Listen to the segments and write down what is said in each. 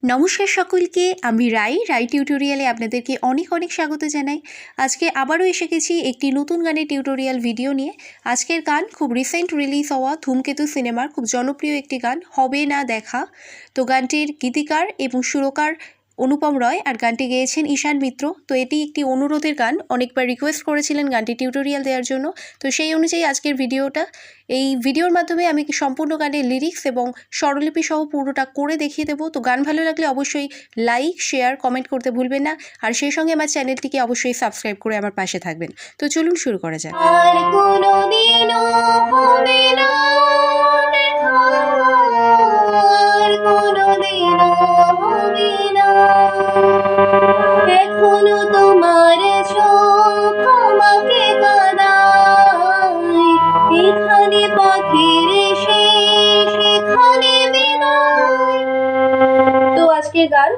নমস্কার সকলকে, আমি রাই টিউটোরিয়ালে আপনাদেরকে অনেক স্বাগত জানাই। আজকে আবারও এসে গেছি একটি নতুন গানের টিউটোরিয়াল ভিডিও নিয়ে। আজকের গান খুব রিসেন্ট রিলিজ হওয়া ধূমকেতু সিনেমার খুব জনপ্রিয় একটি গান, হবে না দেখা। তো গানটির গীতিকার এবং সুরকার অনুপম রয়, আর গানটি গেয়েছেন ঈশান মিত্র। তো এটি একটি অনুরোধের গান, অনেকবার রিকোয়েস্ট করেছিলেন গানটি টিউটোরিয়াল দেওয়ার জন্য। তো সেই অনুযায়ী আজকের ভিডিওটা, এই ভিডিওর মাধ্যমে আমি সম্পূর্ণ গানের লিরিক্স এবং স্বরলিপি সহ পুরোটা করে দেখিয়ে দেবো। তো গান ভালো লাগলে অবশ্যই লাইক, শেয়ার, কমেন্ট করতে ভুলবেন না, আর সেই সঙ্গে আমার চ্যানেলটিকে অবশ্যই সাবস্ক্রাইব করে আমার পাশে থাকবেন। তো চলুন শুরু করা যাক। আর কোনোদিনও হবে না দেখা, আর কোনোদিনও হবে না। এখনো তোমার চোখ আমাকে কাঁদায়, এখানে পাখির শেষ, এখানে বিদায়। তো আজকের গান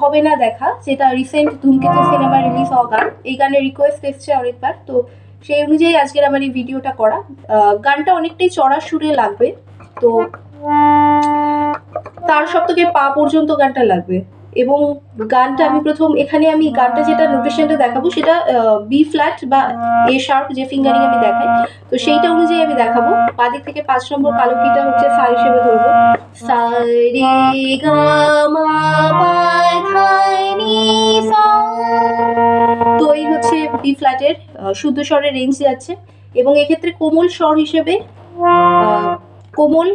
হবে না দেখা, যেটা রিসেন্ট ধূমকেতু সিনেমা রিলিজ হওয়া গান। এই গানের রিকোয়েস্ট এসছে অনেকবার, তো সেই অনুযায়ী আজকের আমার এই ভিডিওটা করা। গানটা অনেকটাই চড়া সুরে লাগবে, তো তার সপ্তকে পা পর্যন্ত গানটা লাগবে। এবং গানটা আমি আমি গানটা যেটা নোটেশনটা দেখাবো সেটা বি ফ্ল্যাট বা এ শার্প, যে ফিঙ্গারিং আমি দেখাই, তো সেইটা অনুযায়ী আমি দেখাবো। বাদিক থেকে 5 নম্বর কালো কিটা হচ্ছে সা হিসেবে ধরবো। সা রে গা মা পা ধা নি সা। তো এই হচ্ছে বি ফ্ল্যাটের শুদ্ধ স্বরের রেঞ্জ যাচ্ছে। এবং এক্ষেত্রে কোমল স্বর হিসেবে কোমল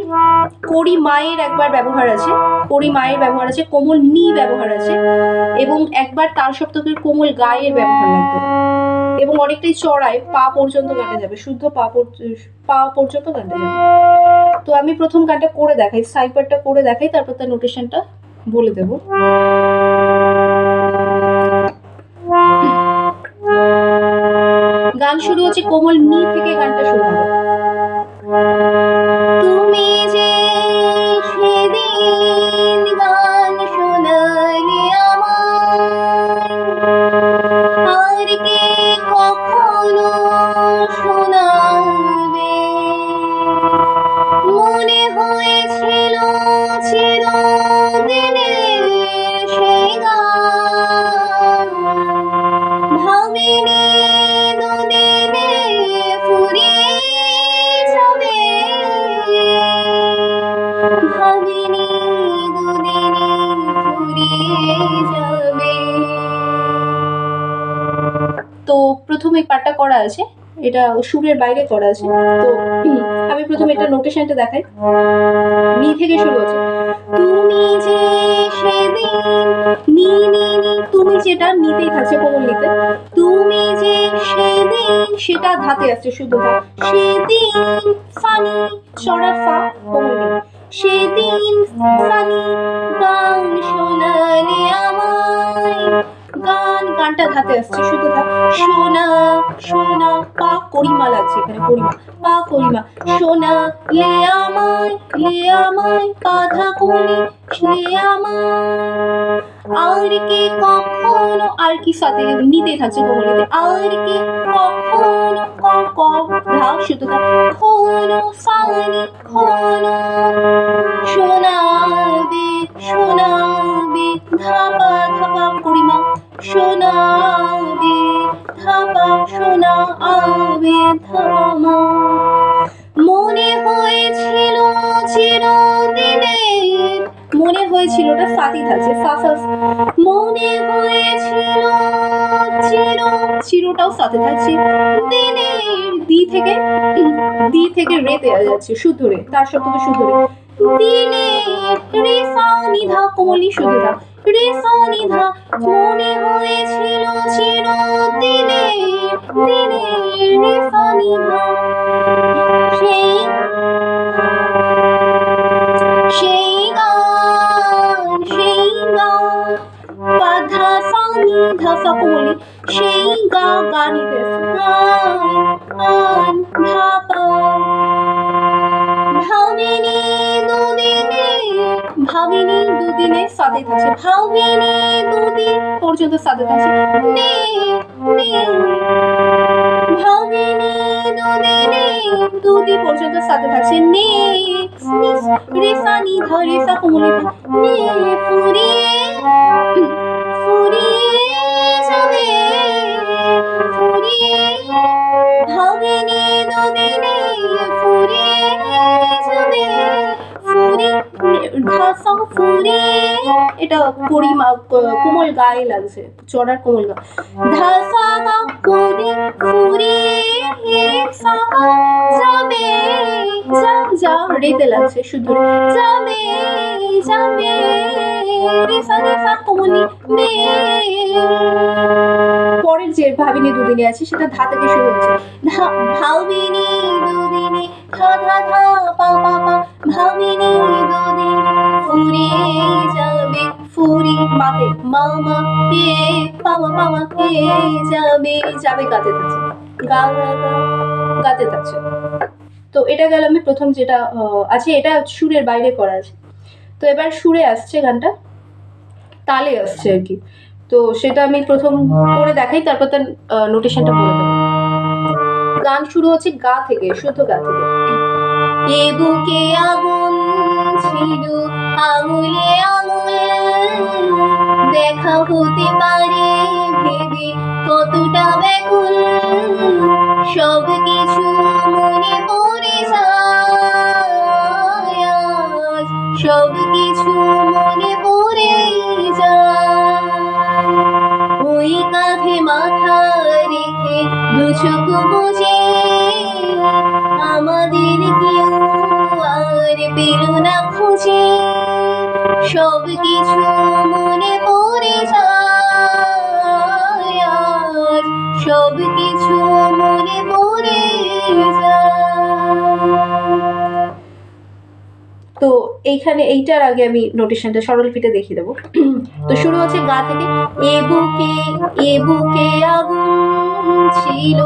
কড়ি মায়ের একবার ব্যবহার আছে, কড়ি মায়ের ব্যবহার আছে, কোমল নি ব্যবহার আছে, এবং একবার তার সপ্তকের কোমল গায়ের ব্যবহার লাগবে। এবং অনেকটাই চড়ায় পা পর্যন্ত গানটা যাবে, শুদ্ধ পা পর্যন্ত গানটা যাবে। তো আমি প্রথম গানটা করে দেখাই, সাইপারটা করে দেখাই, তারপর তার নোটেশনটা বলে দেব। গান শুরু হচ্ছে কোমল নি থেকে, গানটা শুরু হবে। তুমি যে সেদিন গান শোনালে আমার, আর কে কখনো শোনাবে। মনে হয়েছিল চিরদিনের সেই গান, ভাবিনি দুদিনে ফুরিয়ে যাবে, ভাবিনি দুদিনে ফুরিয়ে যাবে। তো প্রথমে পাটটা করা আছে, এটা সুরের বাইরে করা আছে। তো আমি প্রথমে এটা নোটেশনটা দেখাই। নি থেকে শুরু হচ্ছে। তুমি যে সেদিন, নি নি নি, তুমি যেটা নিতেই থাকছে কোমল নিতে। তুমি যে সেদিন, সেটা ধাতে আসছে শুদ্ধ ধা। সেদিন ফানি চড়া ফা কোমল নি। সেদিন ফানি গান শোনালে আমায়, গানটা ধাতে আসছে শুদ্ধ ধা। সোনা সোনা পা করিমা লাগছে এখানে, করিমা পা করিমা। সোনা লে আমায় পাধা কলি লে আমায়, আর কি কখনো, আর কি সাথে নিতেই থাকছে কোমলিতে। আর কি কখনো ক ধা শুদ্ধ ধা। খনো সানি খনো শোনাবে শোনাবে, ধাপা ধাপা করিমা। শোনাবে ধাপা শোনাবে ধামা। মনে হয়েছিল চিরদিনের, মনে হয়েছিল ওটা সাথে থাকছে সা সা। মনে হয়েছিল চিরটাও সাথে থাকছে। দিনের দি থেকে রেতে যাচ্ছে শুদ্ধ রে, তার সপ্তকে শুদ্ধ রে। দিনের রে সা নি ধা কোমলি শুদ্ধ ধা। রে সা নি ধা। মনে হয়েছিল চিরদিনের, দিনের রে সা নি ধা। সেই গান পাধা সা নি ধা সা কোমলি, সেই গা নিতে আন ধা পা। ভাবিনি দুদিনে সাথে থাকছে, ভাবিনি দুদিন পর্যন্ত সাথে থাকছে। নে নে ভাবিনি দুদিনে, দুদি পর্যন্ত সাথে থাকছে নে, রে সা নি ধা রে সা কোমলে ধা, নে ফুরিয়ে ফুরিয়ে যাবে, ফুরিয়ে ভাবিনি দুদিনে, ফুরিয়ে যাবে, ফুরিয়ে এটা পরিমা কোমল গায়ে লাগছে, চড়ার কোমল গা, ধাসা গা কুড়ি ফুরিয়ে যাবে, যা রেতে লাগছে শুধু, যাবে যাবে, রেসা রেসা কোমলি মে। পরের যে ভাবিনি দুদিনে আছে সেটা ধা থেকে শুরু হচ্ছে, ভাবিনি দুদিনে, ধা ধা ধা পা পা পা, ভাবিনি দুদিনে, ফুরিয়ে যাবে, ফুরি মাতে মামা পে পামা পামা পে যাবে, যাবে গাতে থাকছে, গা গা গা গাতে থাকছে। তো এটা গেল আমি প্রথম যেটা আছে, এটা সুরের বাইরে করা আছে। তো এবার সুরে আসছে গানটা, তালে আসছে আর কি। তো সেটা আমি প্রথম করে দেখাই, তারপর তার নোটেশনটা বলে দেবো। গান শুরু হচ্ছে গা থেকে, শুদ্ধ গা থেকে। এ বুকে আগুন ছিল আঙুলে আঙুল, দেখা হতে পারে ভেবে কতটা ব্যাকুল, সব কিছু মনে পড়ে যায়, সব কিছু মনে পড়ে যায়, ওই কাঁধে মাথা রেখে দু চোখ বুঝে আমাদের কেউ আর পেল না খুঁজে, সব কিছু মনে পড়ে যায়, সব কিছু মনে পড়ে যায়। তো এইখানে এইটার আগে আমি নোটেশনটা স্বরলিপিটা দেখিয়ে দেবো। তো শুরু হচ্ছে গা থেকে, এ বুকে আগুন ছিল,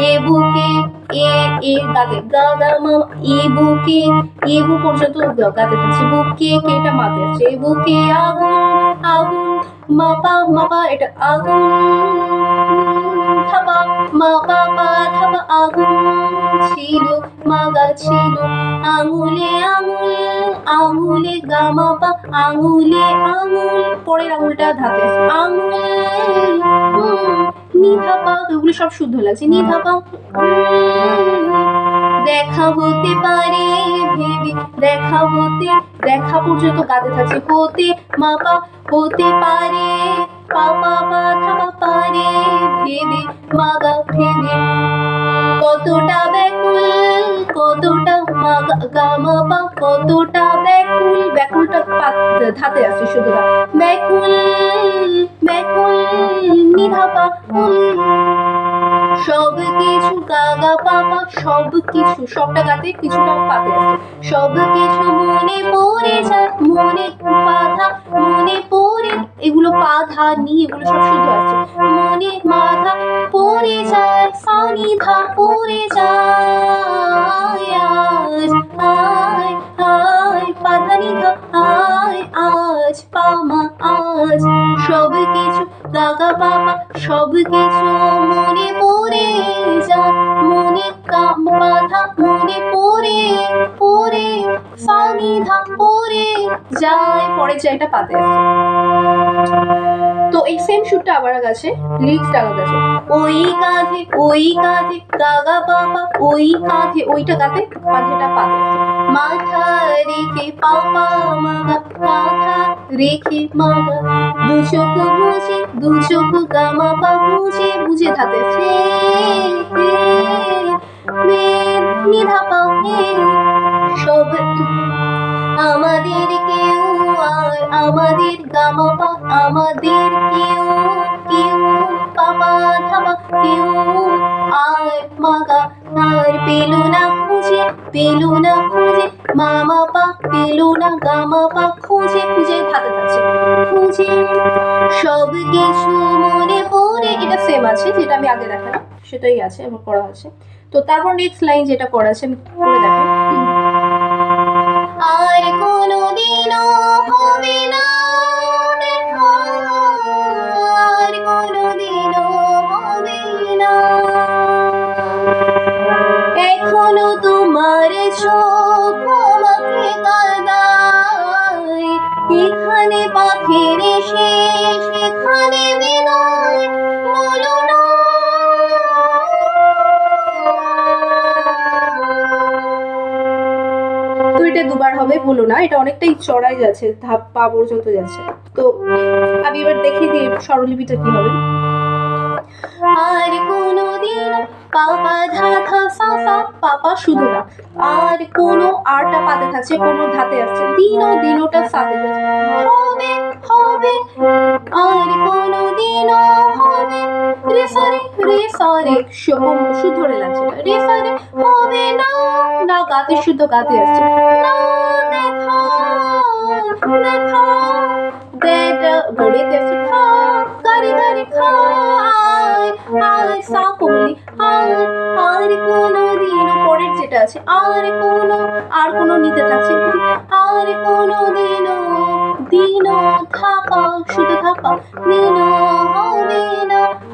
এ বুকে এ গাতে গা গা মা, এ বুকে এ বু পর্যন্ত গাতে থাকছে, বুকে কেটা মাতে আসছে, এ বুকে আগুন আগুন মাপা এটা আগুন, থাপা মাপা পা থাপা, আগুন ছিল মাগা ছিল, আঙুলে আঙুল আঙুলে গামা পা, আঙুলে আঙুল পরের আঙুলটা ধাতে আছে, আঙুল নিধাপা, এগুলো সব শুদ্ধ লাগছে, নিধাপা, দেখা হতে পারে ভেবে, দেখা হতে দেখা পর্যন্ত গাতে থাকছে, হতে মাপা হতে পারে, পাপা পা থাপা পারে ভেবে মাগা ভেবে, কতটা ব্যাকুল কতটা মাগা গামা পা, কতটা ব্যাকুল, ব্যাকুলটা ধাতে আসছে শুধু, ব্যাকুল ব্যাকুল নিধাপা, সব কিছু গাগা পাপা, সব কিছু সবটা গাতে কিছুটা পাতে আসছে, সব কিছু মনে পড়ে যায়, মনে পাধা মনে পড়ে, এগুলো পাধা নি এগুলো সব শুধু আসছে, মনে মাধা পড়ে যায়, সানি ধা পড়ে যায়, আয় আয় পাধা নি ধা, আয় আজ পামা আজ, সব কিছু গাগা পাপা, সব কিছু মনে পড়ে যায়, মনে বাধা মনে পড়ে পড়ে, সানি ধা পড়ে যায়, পরে যায়টা পাতে আসছে। তো এই সেম সুরটা আবার গেছে, লিরিক্সটা আলাদা আছে, ওই কাঁধে গাগা বাবা, ওই কাঁধে ওইটা গাতে কাঁধেটা পাতে আসছে, মাথা রেখে পাপা মাগা, মাথা রেখে মাগা, দু চোখ বুঝে দু চোখ গামা পা বুঝে বুঝে ধাতে সে নিধাপা, সব আমাদের কেউ আর আমাদের গামা পা, আমাদের কেউ কেউ পাপা ধাপা, কেউ আর মাগা আর পেল না খুঁজে মামা পা, পেল না গামা পা, খুঁজে ধাতে থাকছে, খুঁজে সব কিছু মনে পড়ে, এটা সেম আছে যেটা আমি আগে দেখালাম সেটাই আছে এবং করা আছে। তো তারপর নেক্সট লাইন যেটা করা আছে আমি করে দেখাই, আর কোনোদিনও হবে না দেখা, আর কোনোদিনও হবে না, ফিরে সেখানে বিদায় বলো না। তো এটা দুবার হবে, বলো না। এটা অনেকটাই চড়াই যাচ্ছে, ধাপ পা পর্যন্ত যাচ্ছে। তো আমি এবার দেখিয়ে দিই স্বরলিপিটা কি হবে। আর কোনোদিন পাপা ধা ধা সা সা, পাপা শুধু না, আর কোনো আরটা পাতে থাকছে, কোনো ধাতে আসছে, দিনোটা সাথে যাচ্ছে, হবে হবে, আর কোনোদিনও হবে, রে সারে শুদ্ধ রে লাগছে, রে সারে হবে না, না গাতে শুদ্ধ গাতে আসছে, না দেখা দেখা, গড়েতে আসছে, খা গারে গারে খায়, আর সা কোমলি, আর কোনোদিন পরের যেটা আছে, আর কোনো নিতে থাকছে, আর কোনোদিনও দিন থাপা শুধু থাপা, দিন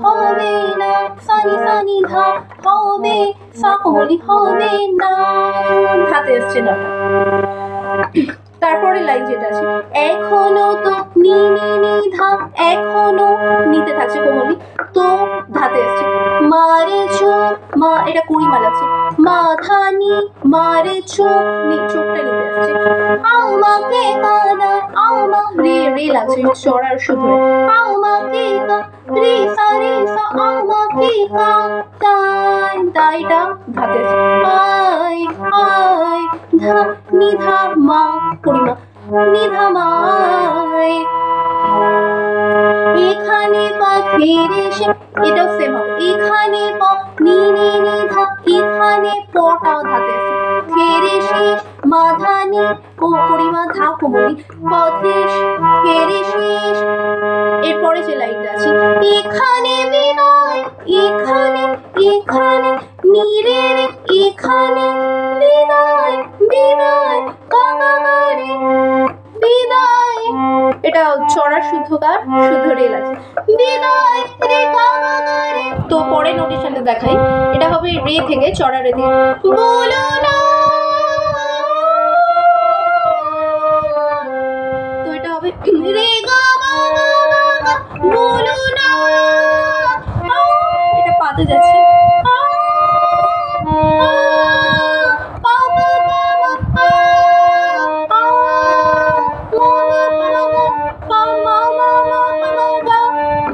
হবে না সানি ধা, হবে সা কোমলি, হবে না, ধাতে আসছে না। তারপরে লাইন যেটা আছে, এখনো তো নি ধা, এখনো নিতে থাকছে কোমলি, তো ধাতে আসছে, মারে চোখ, মা এটা কুড়িমা লাগছে, মাথা নি মারে চোখ, চোখটা নিতে আসছে, আমাকে কানা আমা, রে লাগছে চড়ার শুধু, আমাকে কা রে সা আমাকে কা, তাইটা ধাতে আসছে, আয় ধা নিধা মা পরিমা, নিধা মায়, এখানে পা ফিরে এসে, এটাও সেম হবে, এখানে পা নি ধা, এখানে পটা ধাতে আছে, ফেরে শেষ মাধানি পরিমা ধা কোমলি, পথে ফেরে শেষ। এরপরে যে লাইনটা আছে, এখানে বিদায়, এখানে নিরে রে, এখানে বিদায় কাকারে বিদায়, এটা চড়া শুদ্ধকার, শুদ্ধ রেল আছে, বিদায় রে কাকারে। তো পরে নোটেশনটা দেখাই, এটা হবে রে থেকে চড়া রে থেকে, বলো না, তো এটা হবে রে গা বলো না, এটা পাতে যাচ্ছে,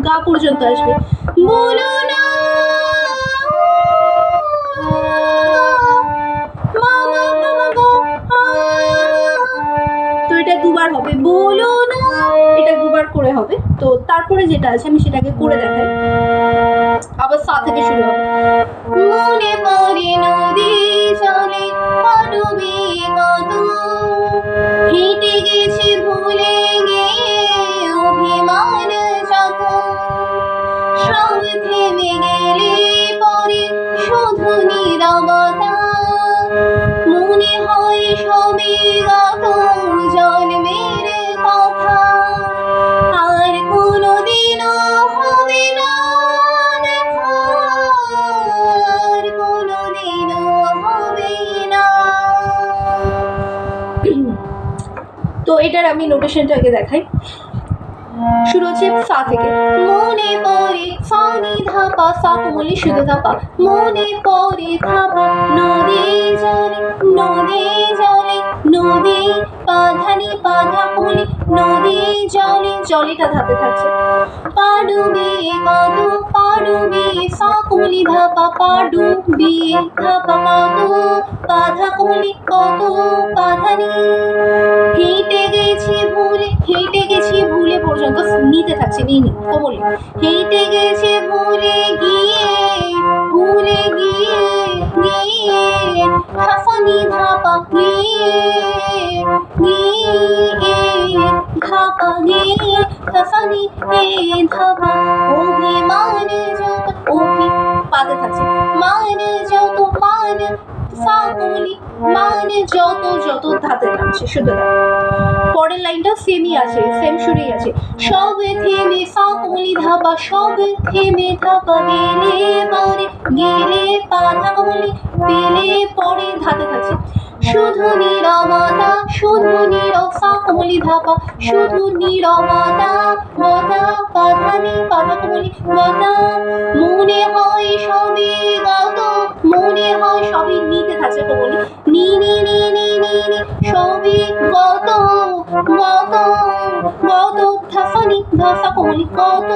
গা পর্যন্ত আসবে, বলো না, তো এটা দুবার হবে, বলো না, এটা দুবার করে হবে। তো তারপরে যেটা আছে আমি সেটাকে করে দেখাই, আবার সা থেকে শুরু হবে, মনে পড়ে নদী চলে পারবে কত, হেঁটে গেছি ভুলে গিয়ে অভিমান যত, সব থেমে গেলে পরে শুধু নীরবতা, মনে হয় সবে গত জন্মের কথা, আর কোনোদিনও হবে না দেখা, আর কোনোদিনও হবে না। তো এটার আমি নোটেশনটাকে দেখাই, শুরু হচ্ছে সা থেকে, মনে পড়ে সানি ধাপা, সা কোমলি শুধু ধাপা, মনে পড়ে ধাপা, নদী জলে নদী পাধানি পাধা কোমলি, নদী জলেটা ধাতে থাকছে, পাডুবে কত পাডুবে সা কোমলি ধাপা, পাডুবে ধাপা কত, পাধা কোমলি কত পাধানি, হেঁটে গেছি ভুলে পর্যন্ত নিতে থাকছে, নি কোমলি, হেঁটে গেছে ভুলে গিয়ে হাসানি ধাপা ধাপা হাসানি ধাপা, অভিমান যত, পাতে থাকছে, মান যত মান সা কোমলি, মান যত ধাতে থাকছে শুধু। পরের লাইনটা সেমই আছে, সেম সুরেই আছে, সব থেমে সা কোমলি ধাপা, সব থেমে ধাপা, গেলে পাধা কোমলি, পেলে পরে ধাতে থাকছে, শুধু নীরবতা, শুধু নীরব সা কোমলি ধাপা, শুধু নীরবতা বতা কথা নেই কথা কোমলি বতা, মনে হয় সবই গত, মনে হয় সবই নিতে থাকছে কোমলি, নি নি নি নি নি নি সবই গত গত গত ধাসানি ধাসা কোমলি গত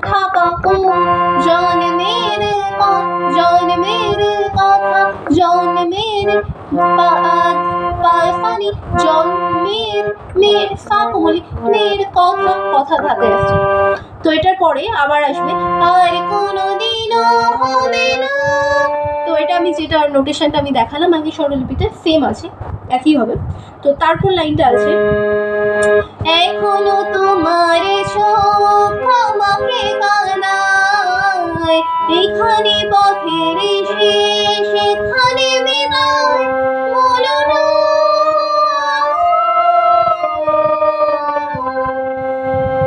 থাকা ও জন্মের জন্মের কথা জন্মের পায়সানি জন্মের মেয়ের সা কোমলি মেয়ের কথা কথা ধাতে আসছে। তো এটার পরে আবার আসবে আর কোনোদিনও হবে না। তো এটা আমি যেটা নোটেশনটা আমি দেখালাম আগে স্বরলিপিতে সেম আছে, একই হবে। তো তারপর লাইনটা আছে এখনো তোমার চোখ আমাকে কানায়, এখানে পথের শেষ এখানে বিদায় বলো না।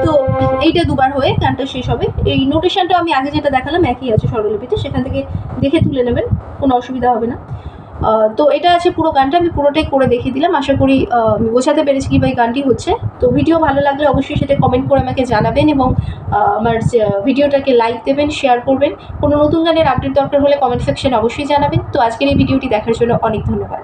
তো এইটা দুবার হয়ে গানটা শেষ হবে। এই নোটেশনটা আমি আগে যেটা দেখালাম একই আছে স্বরলিপিতে, সেখান থেকে দেখে তুলে নেবেন, কোনো অসুবিধা হবে না। তো এটা আছে পুরো গানটা, আমি পুরোটাই করে দেখিয়ে দিলাম। আশা করি আমি বোঝাতে পেরেছি কী ভাই গানটি হচ্ছে। তো ভিডিও ভালো লাগলে অবশ্যই সেটা কমেন্ট করে আমাকে জানাবেন এবং আমার ভিডিওটাকে লাইক দেবেন, শেয়ার করবেন। কোনো নতুন গানের আপডেট দরকার হলে কমেন্ট সেকশনে অবশ্যই জানাবেন। তো আজকের এই ভিডিওটি দেখার জন্য অনেক ধন্যবাদ।